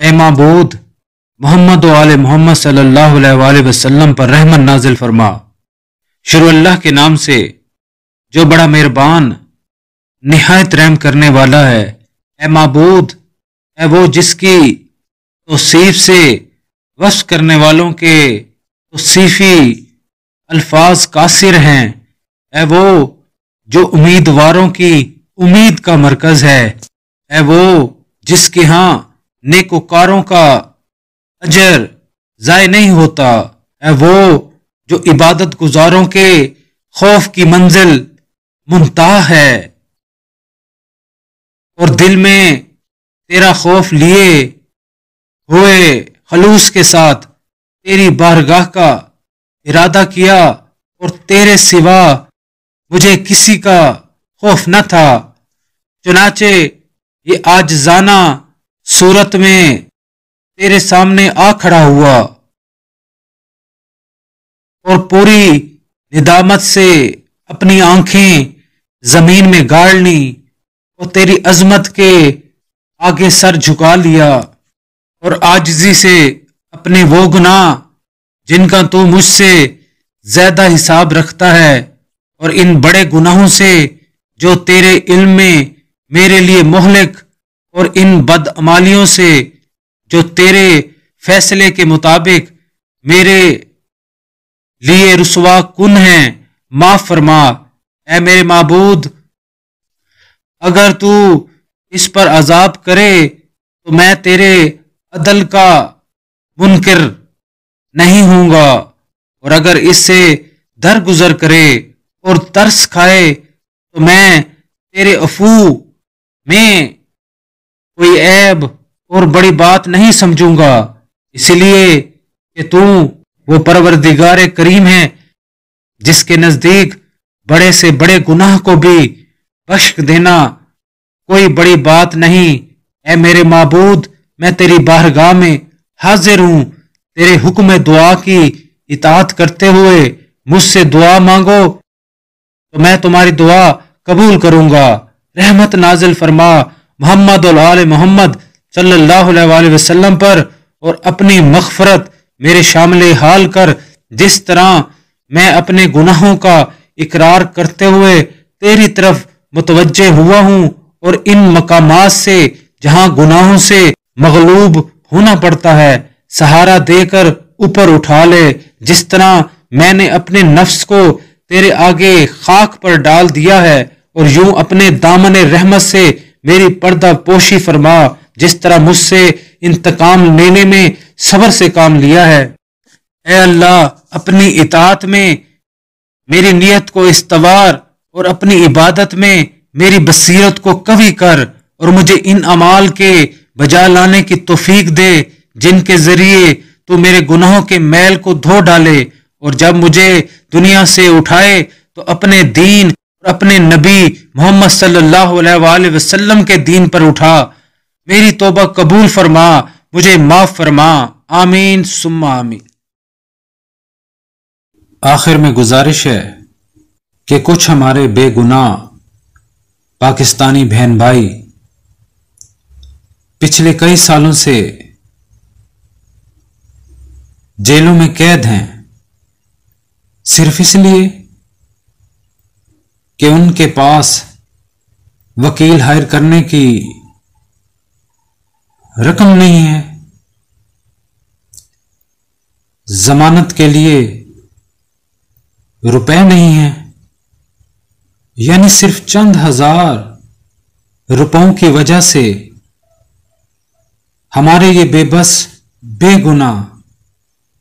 اے معبود، محمد و آل محمد صلی اللہ علیہ وآلہ وسلم پر رحمت نازل فرما۔ شروع اللہ کے نام سے جو بڑا مہربان نہایت رحم کرنے والا ہے۔ اے معبود، اے وہ جس کی توصیف سے وصف کرنے والوں کے توصیفی الفاظ قاصر ہیں۔ اے وہ جو امیدواروں کی امید کا مرکز ہے۔ اے وہ جس کے ہاں نیکوکاروں کا اجر ضائع نہیں ہوتا۔ اے وہ جو عبادت گزاروں کے خوف کی منزل منتہا ہے اور دل میں تیرا خوف لیے ہوئے خلوص کے ساتھ تیری بارگاہ کا ارادہ کیا اور تیرے سوا مجھے کسی کا خوف نہ تھا، چنانچہ یہ عاجزانہ صورت میں تیرے سامنے آ کھڑا ہوا اور پوری ندامت سے اپنی آنکھیں زمین میں گاڑ لی اور تیری عظمت کے آگے سر جھکا لیا اور عاجزی سے اپنے وہ گناہ جن کا تو مجھ سے زیادہ حساب رکھتا ہے اور ان بڑے گناہوں سے جو تیرے علم میں میرے لیے مہلک اور ان بدعمالیوں سے جو تیرے فیصلے کے مطابق میرے لیے رسوا کن ہیں، معاف فرما۔ اے میرے معبود، اگر تو اس پر عذاب کرے تو میں تیرے عدل کا منکر نہیں ہوں گا، اور اگر اس سے درگزر کرے اور ترس کھائے تو میں تیرے عفو میں کوئی عیب اور بڑی بات نہیں سمجھوں گا، اس لیے کہ تو وہ پروردگار کریم ہے جس کے نزدیک بڑے سے بڑے گناہ کو بھی بخش دینا کوئی بڑی بات نہیں۔ اے میرے معبود، میں تیری بارگاہ میں حاضر ہوں، تیرے حکم دعا کی اطاعت کرتے ہوئے مجھ سے دعا مانگو تو میں تمہاری دعا قبول کروں گا۔ رحمت نازل فرما محمد اور آل محمد صلی اللہ علیہ وآلہ وسلم پر اور اپنی مغفرت میرے شامل حال کر، جس طرح میں اپنے گناہوں کا اقرار کرتے ہوئے تیری طرف متوجہ ہوا ہوں اور ان مقامات سے جہاں گناہوں سے مغلوب ہونا پڑتا ہے سہارا دے کر اوپر اٹھا لے، جس طرح میں نے اپنے نفس کو تیرے آگے خاک پر ڈال دیا ہے، اور یوں اپنے دامن رحمت سے میری پردہ پوشی فرما، جس طرح مجھ سے انتقام لینے میں صبر سے کام لیا ہے۔ اے اللہ، اپنی اطاعت میں میری نیت کو استوار اور اپنی عبادت میں میری بصیرت کو قوی کر، اور مجھے ان اعمال کے بجا لانے کی توفیق دے جن کے ذریعے تو میرے گناہوں کے میل کو دھو ڈالے، اور جب مجھے دنیا سے اٹھائے تو اپنے دین اور اپنے نبی محمد صلی اللہ علیہ وآلہ وسلم کے دین پر اٹھا۔ میری توبہ قبول فرما، مجھے معاف فرما، آمین ثم آمین۔ آخر میں گزارش ہے کہ کچھ ہمارے بے گناہ پاکستانی بہن بھائی پچھلے کئی سالوں سے جیلوں میں قید ہیں، صرف اس لیے کہ ان کے پاس وکیل ہائر کرنے کی رقم نہیں ہے، ضمانت کے لیے روپے نہیں ہیں، یعنی صرف چند ہزار روپوں کی وجہ سے ہمارے یہ بے بس بے گناہ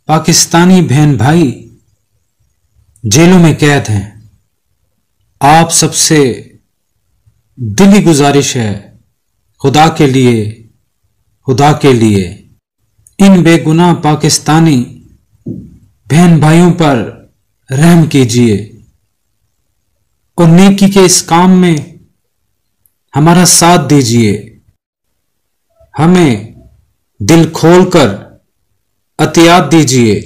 پاکستانی بہن بھائی جیلوں میں قید ہیں۔ آپ سب سے دلی گزارش ہے، خدا کے لیے ان بے گناہ پاکستانی بہن بھائیوں پر رحم کیجیے اور نیکی کے اس کام میں ہمارا ساتھ دیجیے۔ ہمیں دل کھول کر عطیات دیجیے۔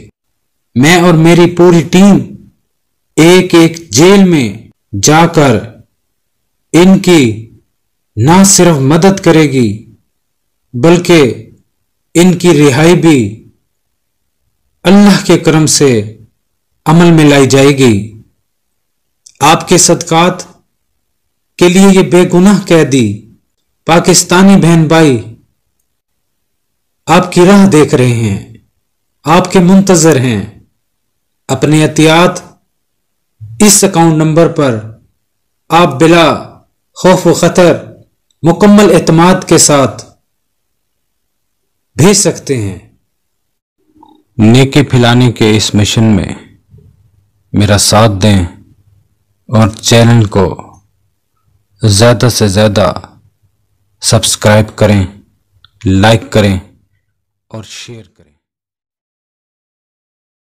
میں اور میری پوری ٹیم ایک ایک جیل میں جا کر ان کی نہ صرف مدد کرے گی بلکہ ان کی رہائی بھی اللہ کے کرم سے عمل میں لائی جائے گی۔ آپ کے صدقات کے لیے یہ بے گناہ قیدی پاکستانی بہن بھائی آپ کی راہ دیکھ رہے ہیں، آپ کے منتظر ہیں۔ اپنے عطیات اس اکاؤنٹ نمبر پر آپ بلا خوف و خطر مکمل اعتماد کے ساتھ بھیج سکتے ہیں۔ نیکی پھیلانے کے اس مشن میں میرا ساتھ دیں اور چینل کو زیادہ سے زیادہ سبسکرائب کریں، لائک کریں اور شیئر کریں۔